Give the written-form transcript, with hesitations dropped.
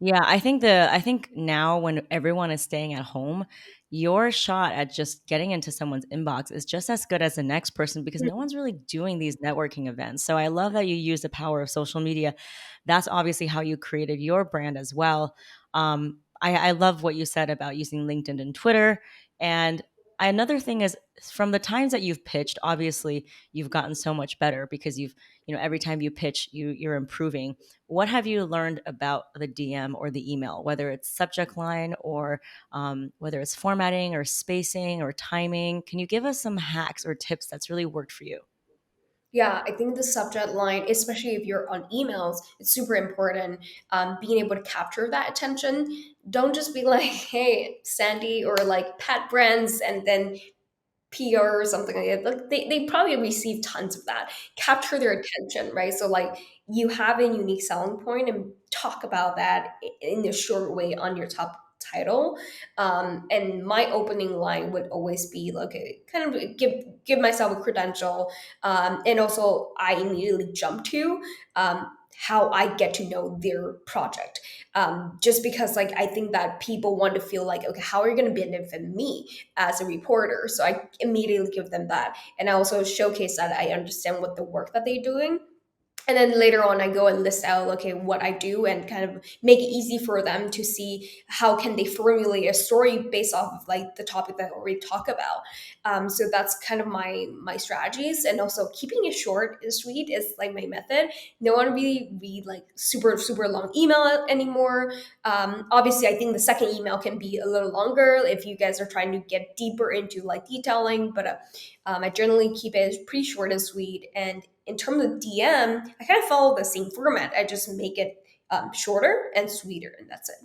Yeah, I think now when everyone is staying at home, your shot at just getting into someone's inbox is just as good as the next person because no one's really doing these networking events. So I love that you use the power of social media. That's obviously how you created your brand as well. I love what you said about using LinkedIn and Twitter. And another thing is from the times that you've pitched, obviously you've gotten so much better because every time you pitch, you're improving. What have you learned about the DM or the email, whether it's subject line or whether it's formatting or spacing or timing? Can you give us some hacks or tips that's really worked for you? Yeah, I think the subject line, especially if you're on emails, it's super important. Being able to capture that attention. Don't just be like, "Hey, Sandy," or like pet brands, and then PR or something like that. Like they probably receive tons of that. Capture their attention, right? So like you have a unique selling point and talk about that in a short way on your top title. And my opening line would always be like kind of give myself a credential, and also I immediately jump to how I get to know their project. Just because like I think that people want to feel like, okay, how are you going to benefit me as a reporter? So I immediately give them that, and I also showcase that I understand what the work that they're doing. And then later on I go and list out okay what I do and kind of make it easy for them to see how can they formulate a story based off of like the topic that I already talk about. So that's kind of my strategies, and also keeping it short and sweet is like my method. No one really read like super long email anymore. Obviously I think the second email can be a little longer if you guys are trying to get deeper into like detailing, but I generally keep it pretty short and sweet. And in terms of DM, I kind of follow the same format. I just make it shorter and sweeter, and that's it.